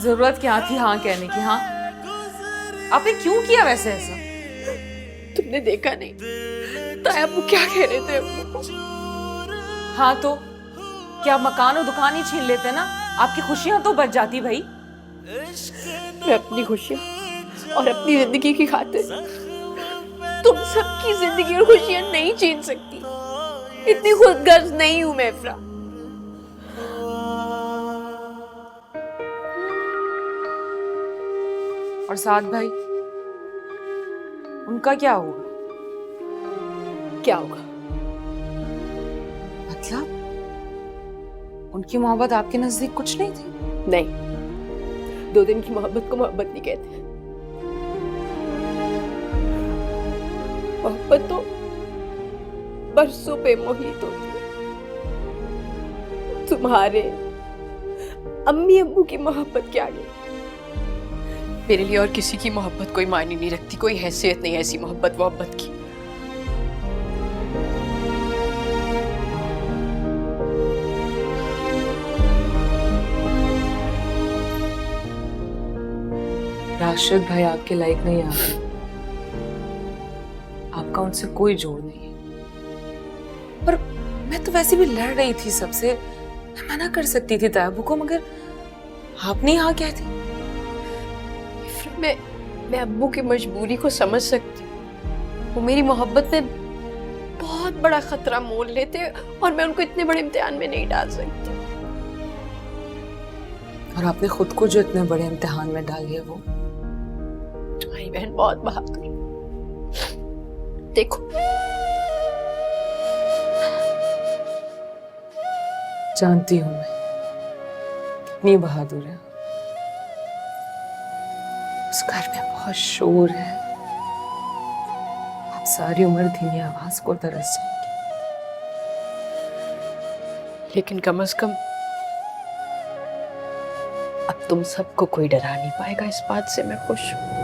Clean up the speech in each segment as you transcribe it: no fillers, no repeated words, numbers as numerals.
जरूरत क्या थी हाँ कहने की? हाँ, आपने क्यों किया वैसे ऐसा? तुमने देखा नहीं ताया वो क्या कह रहे थे अम्मू को? हाँ तो क्या मकान और दुकान ही छीन लेते ना? आपकी खुशियां तो बच जाती भाई। मैं अपनी खुशियां और अपनी जिंदगी की खातिर तुम सबकी जिंदगी और खुशियां नहीं छीन सकती। इतनी खुदगर्ज नहीं हूं मैं इफ्रा। और साथ भाई, उनका क्या होगा? क्या होगा? मतलब उनकी मोहब्बत आपके नजदीक कुछ नहीं थी? नहीं, 2 दिन की मोहब्बत को मोहब्बत नहीं कहते। मोहब्बत तो बरसों पे मोहित होती है। तुम्हारे अम्मी अब्बू की मोहब्बत क्या आगे मेरे लिए और किसी की मोहब्बत कोई मायने नहीं रखती, कोई हैसियत नहीं ऐसी मोहब्बत मोहब्बत की। राशिद भाई आपके लायक नहीं आ रहे। आपका उनसे कोई जोड़ नहीं है। पर मैं तो वैसे भी लड़ रही थी सबसे, मैं मना कर सकती थी तायाबू को, मगर आपने हाँ कह दी। मैं अब्बू की मजबूरी को समझ सकती हूँ। वो मेरी मोहब्बत में बहुत बड़ा खतरा मोल लेते और मैं उनको इतने बड़े इम्तिहान में नहीं डाल सकती। और आपने खुद को जो इतने बड़े इम्तिहान में डाल दिया, वो तुम्हारी बहन बहुत बहादुर। देखो जानती हूं मैं कितनी बहादुर है। उस घर में बहुत शोर है, आप सारी उम्र धीमी आवाज को तरस जाएंगे। लेकिन कम से कम अब तुम सबको कोई डरा नहीं पाएगा, इस बात से मैं खुश हूं।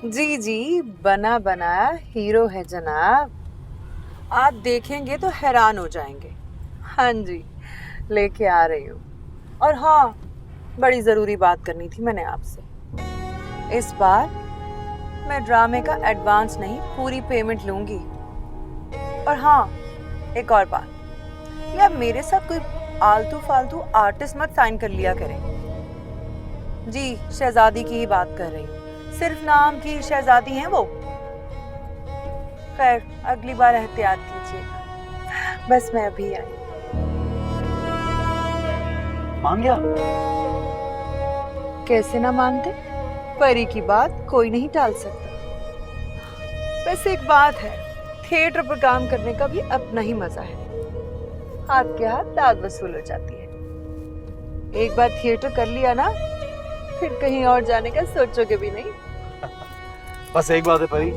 जी जी, बना बनाया हीरो है जनाब। आप देखेंगे तो हैरान हो जाएंगे। हाँ जी, लेके आ रही हूँ। और हाँ, बड़ी ज़रूरी बात करनी थी मैंने आपसे। इस बार मैं ड्रामे का एडवांस नहीं, पूरी पेमेंट लूँगी। और हाँ, एक और बात, ये आप मेरे साथ कोई आलतू फालतू आर्टिस्ट मत साइन कर लिया करें। जी, शहजादी की ही बात कर रही हूँ, सिर्फ नाम की शहजादी हैं वो। खैर, अगली बार एहतियात कीजिएगा। बस मैं अभी आई। मान गया? कैसे ना मानते? परी की बात कोई नहीं टाल सकता। बस एक बात है, थिएटर पर काम करने का भी अपना ही मजा है। हाथ के हाथ दाद वसूल हो जाती है। एक बार थिएटर कर लिया ना, फिर कहीं और जाने का सोचोगे भी नहीं। बस एक बात है परी,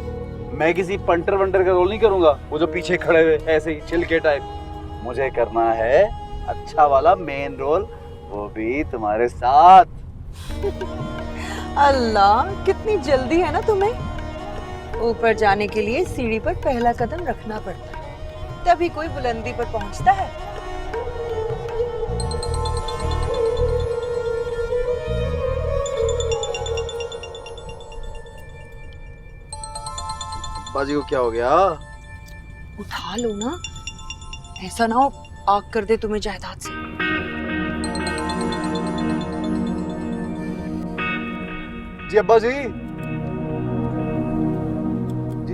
मैं किसी पंटर वंटर का रोल नहीं करूंगा, वो जो पीछे खड़े हुए ऐसे ही छिलके टाइप। मुझे करना है अच्छा वाला मेन रोल, वो भी तुम्हारे साथ। अल्लाह, कितनी जल्दी है ना तुम्हें। ऊपर जाने के लिए सीढ़ी पर पहला कदम रखना पड़ता है, तभी कोई बुलंदी पर पहुंचता है। बाजी को क्या हो गया? उठा लो ना, ऐसा ना हो आग कर दे तुम्हें जायदाद से। जी अब्बा जी,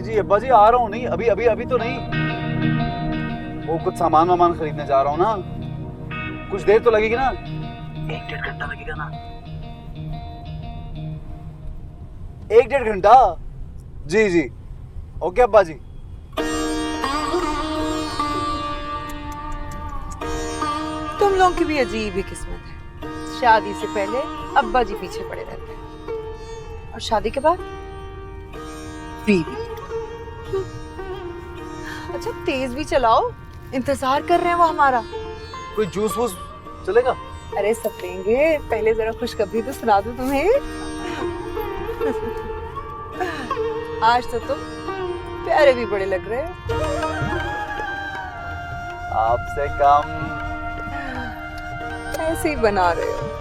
जी अब्बा जी, आ रहा हूँ। नहीं अभी अभी अभी तो नहीं, वो कुछ सामान वामान खरीदने जा रहा हूँ ना, कुछ देर तो लगेगी ना, 1-1.5 घंटा लगेगा ना। 1-1.5 घंटा? जी जी, ओके अब्बा जी। तुम लोगों की भी अजीब ही किस्मत है। शादी से पहले अब्बा जी पीछे पड़े रहते हैं, और शादी के बाद बीवी। अच्छा, तेज भी चलाओ, इंतजार कर रहे हैं वो हमारा। कोई जूस वूस चलेगा? अरे सब लेंगे, पहले जरा खुशखबरी तो सुना दूं तुम्हें। आज तो तुम प्यारे भी बड़े लग रहे हो। आपसे कम। ऐसे ही बना रहे हो।